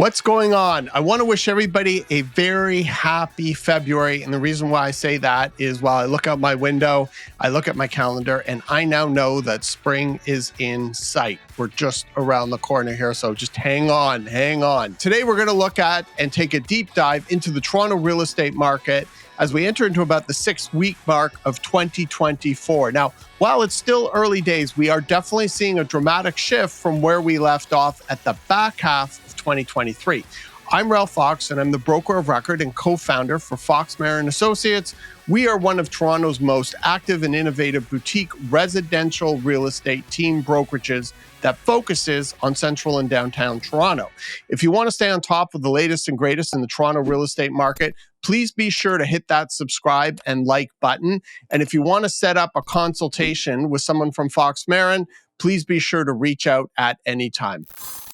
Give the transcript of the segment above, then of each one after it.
What's going on? I want to wish everybody a very happy February. And the reason why I say that is while I look out my window, I look at my calendar, and I now know that spring is in sight. We're just around the corner here, so just hang on. Today, we're going to look at and take a deep dive into the Toronto real estate market as we enter into about the 6-week mark of 2024. Now, while it's still early days, we are definitely seeing a dramatic shift from where we left off at the back half of 2023. I'm Ralph Fox, and I'm the broker of record and co-founder for Fox Marin Associates. We are one of Toronto's most active and innovative boutique residential real estate team brokerages that focuses on central and downtown Toronto. If you want to stay on top of the latest and greatest in the Toronto real estate market, please be sure to hit that subscribe and like button. And if you want to set up a consultation with someone from Fox Marin, please be sure to reach out at any time.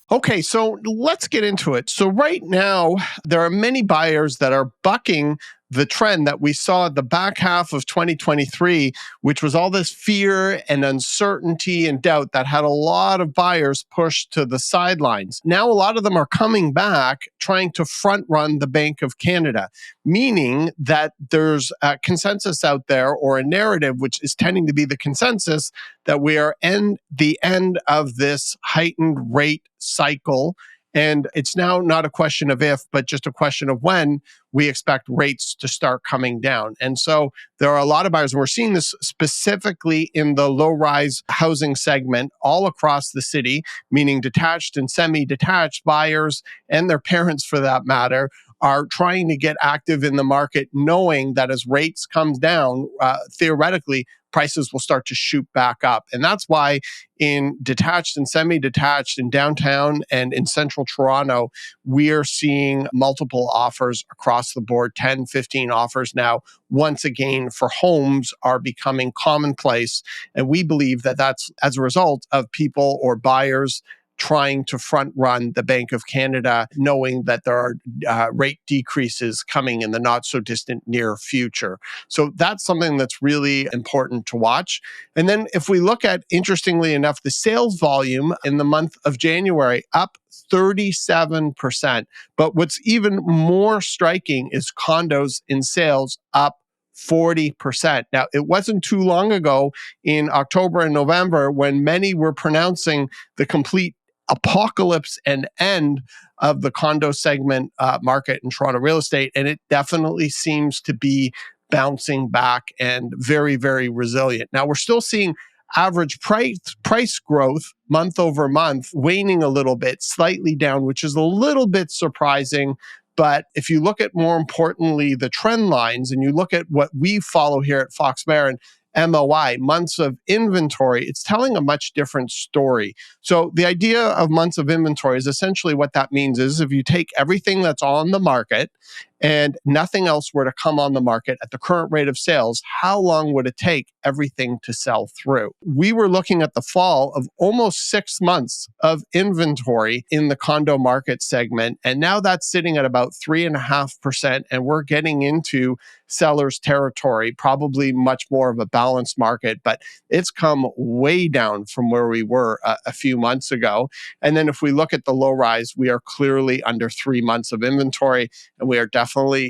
Okay, so let's get into it. So right now, there are many buyers that are bucking the trend that we saw at the back half of 2023, which was all this fear and uncertainty and doubt that had a lot of buyers pushed to the sidelines. Now, a lot of them are coming back trying to front run the Bank of Canada, meaning that there's a consensus out there or a narrative, which is tending to be the consensus, that we are in the end of this heightened rate cycle. And it's now not a question of if, but just a question of when we expect rates to start coming down. And so there are a lot of buyers, and we're seeing this specifically in the low-rise housing segment all across the city, meaning detached and semi-detached buyers and their parents, for that matter, are trying to get active in the market, knowing that as rates come down, theoretically, prices will start to shoot back up. And that's why in detached and semi-detached in downtown and in central Toronto, we are seeing multiple offers across the board, 10, 15 offers now. Once again, for homes are becoming commonplace. And we believe that that's as a result of people or buyers trying to front run the Bank of Canada, knowing that there are rate decreases coming in the not so distant near future. So that's something that's really important to watch. And then if we look at, interestingly enough, the sales volume in the month of January, up 37%. But what's even more striking is condos in sales up 40%. Now, it wasn't too long ago in October and November when many were pronouncing the complete apocalypse and end of the condo segment market in Toronto real estate. And it definitely seems to be bouncing back and very, very resilient. Now, we're still seeing average price growth month over month waning a little bit, slightly down, which is a little bit surprising. But if you look at, more importantly, the trend lines, and you look at what we follow here at Fox Marin, MOI, months of inventory, it's telling a much different story. So the idea of months of inventory is essentially what that means is if you take everything that's on the market and nothing else were to come on the market at the current rate of sales, how long would it take everything to sell through? We were looking at the fall of almost 6 months of inventory in the condo market segment, and now that's sitting at about 3.5%, and we're getting into seller's territory, probably much more of a balanced market, but it's come way down from where we were a few months ago. And then if we look at the low rise, we are clearly under 3 months of inventory, and we are definitely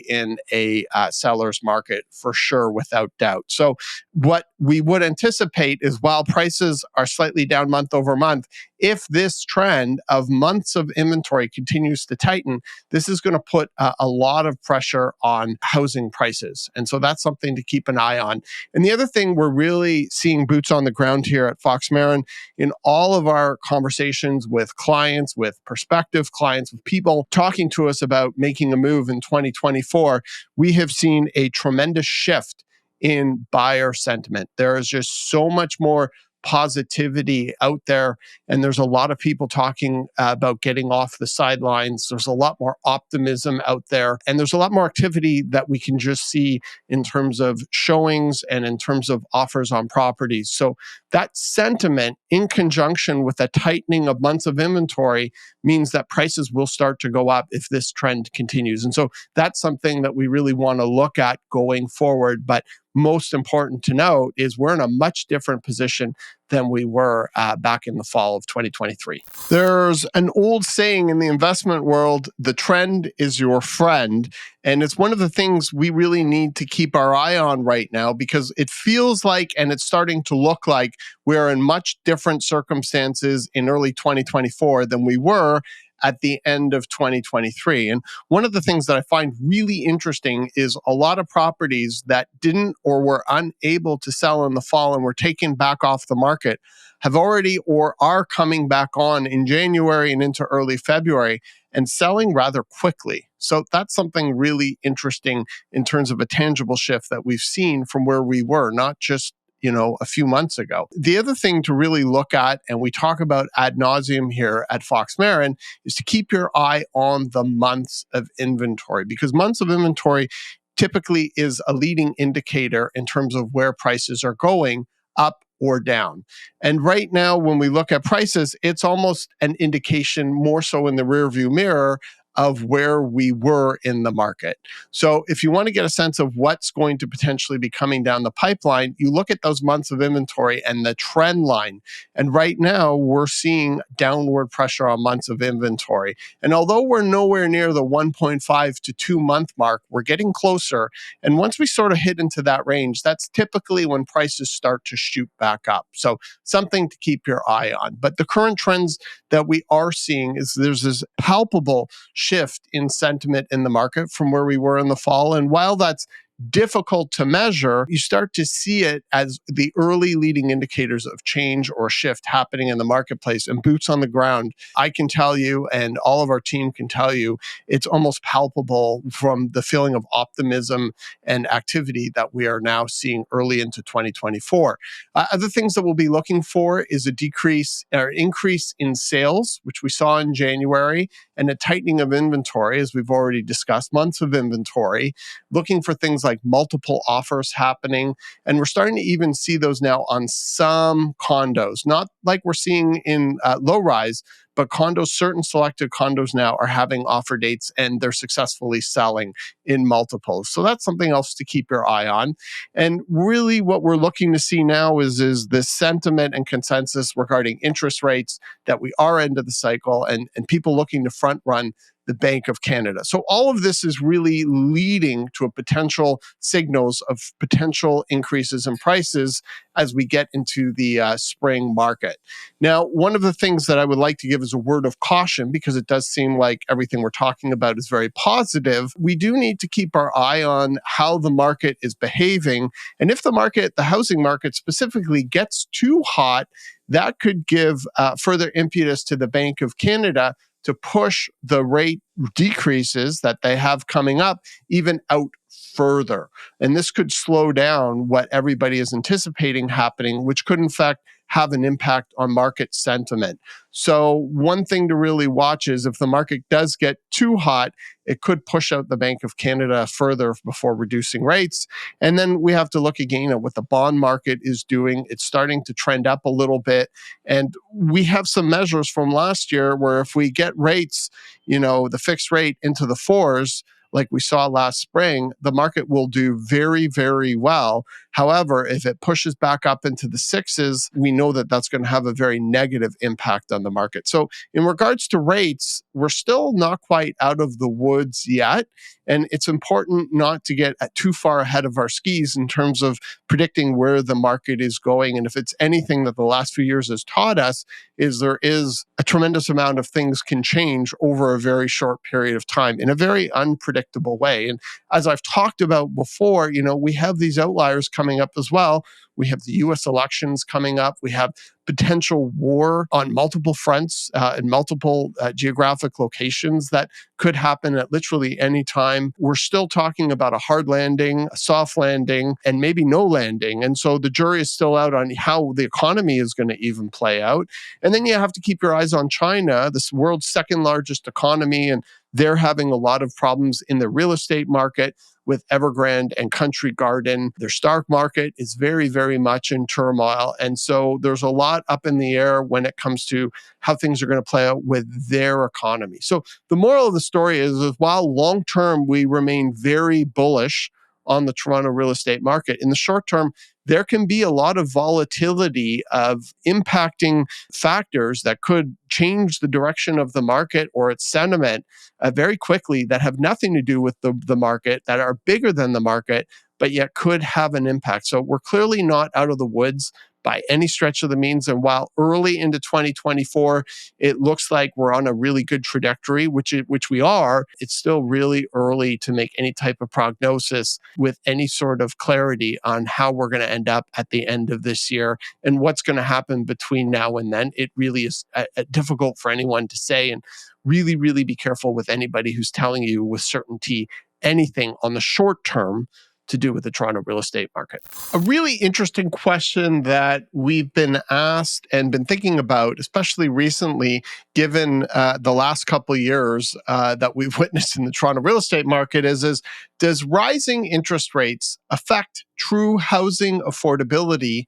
in a seller's market for sure, without doubt. So what we would anticipate is while prices are slightly down month over month, if this trend of months of inventory continues to tighten, this is going to put a lot of pressure on housing prices. And so that's something to keep an eye on. And the other thing, we're really seeing boots on the ground here at Fox Marin in all of our conversations with clients, with prospective clients, with people talking to us about making a move in 2024. We have seen a tremendous shift in buyer sentiment. There is just so much more positivity out there, and there's a lot of people talking about getting off the sidelines. There's a lot more optimism out there, and there's a lot more activity that we can just see in terms of showings and in terms of offers on properties. So that sentiment, in conjunction with a tightening of months of inventory, means that prices will start to go up if this trend continues. And so that's something that we really want to look at going forward. But most important to note is we're in a much different position than we were back in the fall of 2023. There's an old saying in the investment world, the trend is your friend. And it's one of the things we really need to keep our eye on right now, because it feels like, and it's starting to look like, we're in much different circumstances in early 2024 than we were at the end of 2023. And one of the things that I find really interesting is a lot of properties that didn't or were unable to sell in the fall and were taken back off the market have already or are coming back on in January and into early February and selling rather quickly. So that's something really interesting in terms of a tangible shift that we've seen from where we were, not just a few months ago. The other thing to really look at, and we talk about ad nauseum here at Fox Marin, is to keep your eye on the months of inventory, because months of inventory typically is a leading indicator in terms of where prices are going, up or down. And right now, when we look at prices, it's almost an indication more so in the rearview mirror of where we were in the market. So if you want to get a sense of what's going to potentially be coming down the pipeline, you look at those months of inventory and the trend line. And right now, we're seeing downward pressure on months of inventory. And although we're nowhere near the 1.5 to 2 month mark, we're getting closer. And once we sort of hit into that range, that's typically when prices start to shoot back up. So something to keep your eye on. But the current trends that we are seeing is there's this palpable shift in sentiment in the market from where we were in the fall. And while that's difficult to measure, you start to see it as the early leading indicators of change or shift happening in the marketplace and boots on the ground. I can tell you, and all of our team can tell you, it's almost palpable from the feeling of optimism and activity that we are now seeing early into 2024. Other things that we'll be looking for is a decrease or increase in sales, which we saw in January, and a tightening of inventory, as we've already discussed, months of inventory, looking for things like multiple offers happening. And we're starting to even see those now on some condos, not like we're seeing in low rise, but condos, certain selected condos now are having offer dates and they're successfully selling in multiples. So that's something else to keep your eye on. And really what we're looking to see now is the sentiment and consensus regarding interest rates, that we are into the cycle, and people looking to front run the Bank of Canada. So all of this is really leading to a potential signals of potential increases in prices as we get into the spring market. Now, one of the things that I would like to give as a word of caution, because it does seem like everything we're talking about is very positive, we do need to keep our eye on how the market is behaving. And if the housing market specifically, gets too hot, that could give further impetus to the Bank of Canada to push the rate decreases that they have coming up even out further. And this could slow down what everybody is anticipating happening, which could in fact have an impact on market sentiment. So one thing to really watch is if the market does get too hot, it could push out the Bank of Canada further before reducing rates. And then we have to look again at what the bond market is doing. It's starting to trend up a little bit. And we have some measures from last year where if we get rates, the fixed rate into the fours, like we saw last spring, the market will do very, very well. However, if it pushes back up into the sixes, we know that that's going to have a very negative impact on the market. So in regards to rates, we're still not quite out of the woods yet. And it's important not to get too far ahead of our skis in terms of predicting where the market is going. And if it's anything that the last few years has taught us, is there is a tremendous amount of things can change over a very short period of time in a very unpredictable way. And as I've talked about before, we have these outliers coming up as well. We have the US elections coming up. We have potential war on multiple fronts in multiple geographic locations that could happen at literally any time. We're still talking about a hard landing, a soft landing, and maybe no landing. And so the jury is still out on how the economy is going to even play out. And then you have to keep your eyes on China, this world's second largest economy, and they're having a lot of problems in the real estate market with Evergrande and Country Garden. Their stock market is very, very much in turmoil. And so there's a lot up in the air when it comes to how things are going to play out with their economy. So the moral of the story is while long-term we remain very bullish on the Toronto real estate market. In the short term, there can be a lot of volatility of impacting factors that could change the direction of the market or its sentiment very quickly that have nothing to do with the market, that are bigger than the market, but yet could have an impact. So we're clearly not out of the woods by any stretch of the means. And while early into 2024, it looks like we're on a really good trajectory, which we are, it's still really early to make any type of prognosis with any sort of clarity on how we're going to end up at the end of this year and what's going to happen between now and then. It really is difficult for anyone to say, and really, really be careful with anybody who's telling you with certainty anything on the short term to do with the Toronto real estate market. A really interesting question that we've been asked and been thinking about, especially recently, given the last couple of years that we've witnessed in the Toronto real estate market is does rising interest rates affect true housing affordability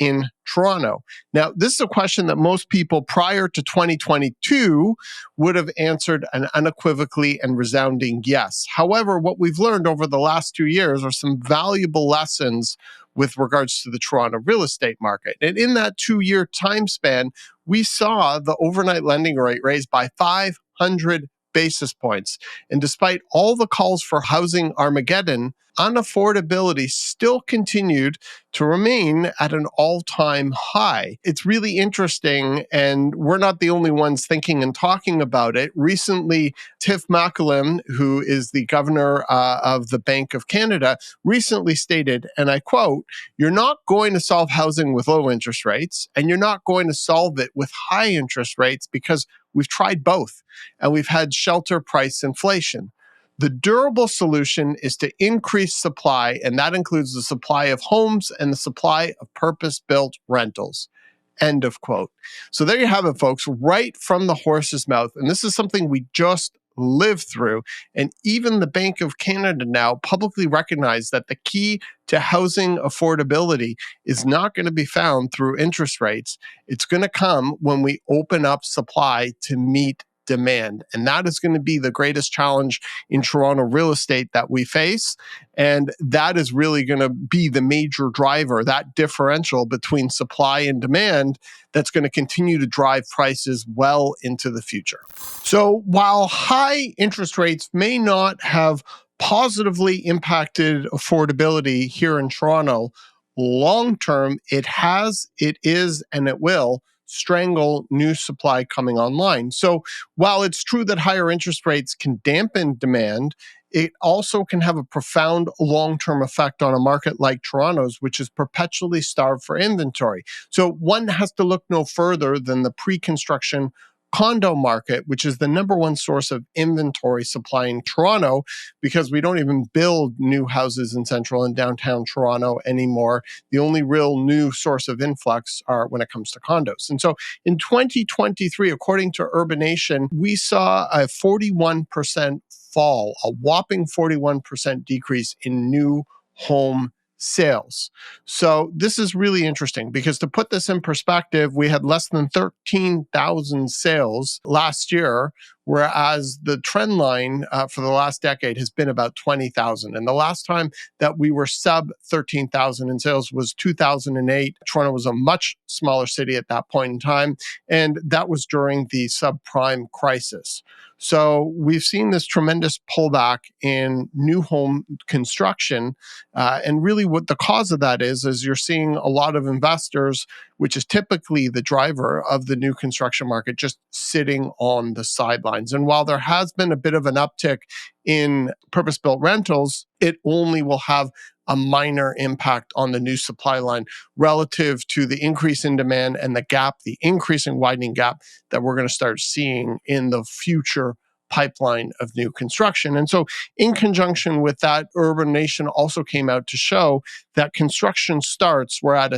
in Toronto? Now, this is a question that most people prior to 2022 would have answered an unequivocally and resounding yes. However, what we've learned over the last 2 years are some valuable lessons with regards to the Toronto real estate market. And in that 2-year time span, we saw the overnight lending rate raised by 500 basis points. And despite all the calls for housing Armageddon, unaffordability still continued to remain at an all-time high. It's really interesting, and we're not the only ones thinking and talking about it. Recently, Tiff Macklem, who is the governor of the Bank of Canada, recently stated, and I quote, "You're not going to solve housing with low interest rates, and you're not going to solve it with high interest rates because we've tried both, and we've had shelter price inflation. The durable solution is to increase supply, and that includes the supply of homes and the supply of purpose-built rentals." End of quote. So there you have it, folks, right from the horse's mouth. And this is something we just lived through. And even the Bank of Canada now publicly recognized that the key to housing affordability is not going to be found through interest rates. It's going to come when we open up supply to meet demand. And that is going to be the greatest challenge in Toronto real estate that we face. And that is really going to be the major driver, that differential between supply and demand that's going to continue to drive prices well into the future. So while high interest rates may not have positively impacted affordability here in Toronto, long term, it has, it is, and it will strangle new supply coming online. So while it's true that higher interest rates can dampen demand, it also can have a profound long-term effect on a market like Toronto's, which is perpetually starved for inventory. So one has to look no further than the pre-construction condo market, which is the number one source of inventory supply in Toronto, because we don't even build new houses in central and downtown Toronto anymore. The only real new source of influx are when it comes to condos. And so in 2023, according to Urbanation, we saw a 41% fall, a whopping 41% decrease in new home sales. So this is really interesting because to put this in perspective, we had less than 13,000 sales last year, whereas the trend line for the last decade has been about 20,000. And the last time that we were sub 13,000 in sales was 2008. Toronto was a much smaller city at that point in time, and that was during the subprime crisis. So we've seen this tremendous pullback in new home construction. And really what the cause of that is you're seeing a lot of investors, which is typically the driver of the new construction market, just sitting on the sidelines. And while there has been a bit of an uptick in purpose-built rentals, it only will have a minor impact on the new supply line relative to the increase in demand and the gap, the increasing widening gap that we're going to start seeing in the future pipeline of new construction. And so in conjunction with that, Urbanation also came out to show that construction starts were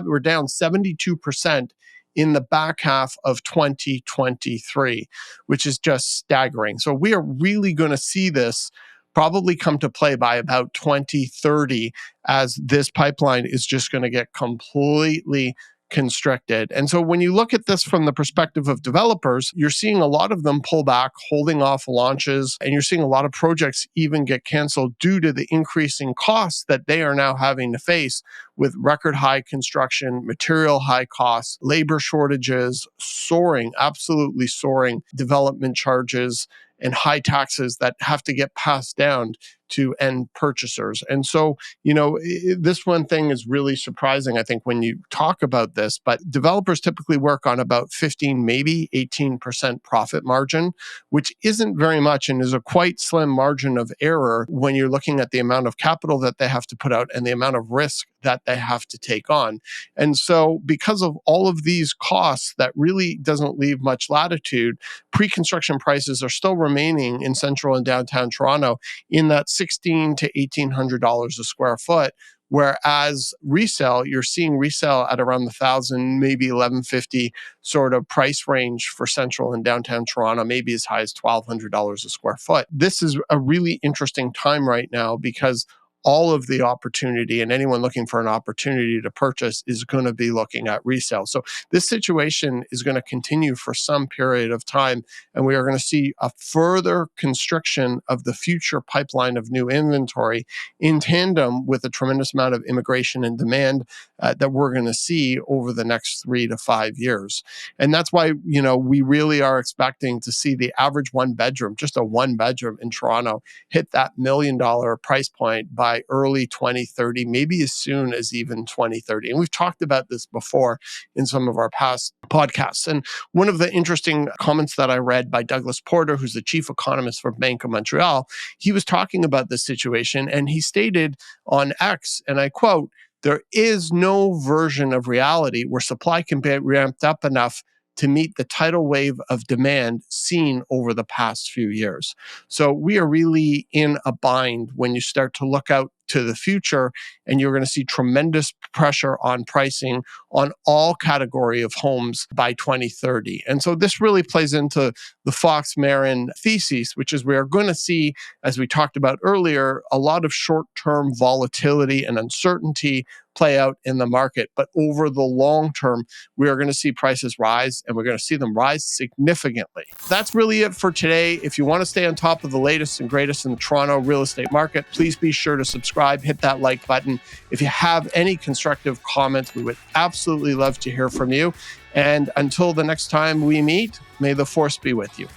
we're down 72% in the back half of 2023, which is just staggering. So we are really going to see this probably come to play by about 2030, as this pipeline is just going to get completely constricted. And so when you look at this from the perspective of developers, you're seeing a lot of them pull back, holding off launches, and you're seeing a lot of projects even get canceled due to the increasing costs that they are now having to face with record high construction, material high costs, labor shortages, soaring, absolutely soaring development charges, and high taxes that have to get passed down to end purchasers. And so, this one thing is really surprising, I think, when you talk about this, but developers typically work on about 15, maybe 18% profit margin, which isn't very much and is a quite slim margin of error when you're looking at the amount of capital that they have to put out and the amount of risk that they have to take on. And so because of all of these costs, that really doesn't leave much latitude. Pre-construction prices are still remaining in central and downtown Toronto in that $1,600 to $1,800 a square foot. Whereas resale, you're seeing resale at around the $1,000, maybe $1,150 sort of price range for central and downtown Toronto, maybe as high as $1,200 a square foot. This is a really interesting time right now because all of the opportunity and anyone looking for an opportunity to purchase is going to be looking at resale. So this situation is going to continue for some period of time, and we are going to see a further constriction of the future pipeline of new inventory in tandem with a tremendous amount of immigration and demand that we're going to see over the next 3 to 5 years. And that's why, we really are expecting to see the average one bedroom, just a one bedroom in Toronto, hit that $1 million price point by early 2030, maybe as soon as even 2030. And we've talked about this before in some of our past podcasts. And one of the interesting comments that I read by Douglas Porter, who's the chief economist for Bank of Montreal, he was talking about this situation and he stated on X, and I quote, "There is no version of reality where supply can be ramped up enough to meet the tidal wave of demand seen over the past few years." So we are really in a bind when you start to look out to the future, and you're going to see tremendous pressure on pricing on all category of homes by 2030. And so this really plays into the Fox Marin thesis, which is we are going to see, as we talked about earlier, a lot of short-term volatility and uncertainty play out in the market. But over the long term, we are going to see prices rise, and we're going to see them rise significantly. That's really it for today. If you want to stay on top of the latest and greatest in the Toronto real estate market, please be sure to subscribe, hit that like button. If you have any constructive comments, we would absolutely love to hear from you. And until the next time we meet, may the force be with you.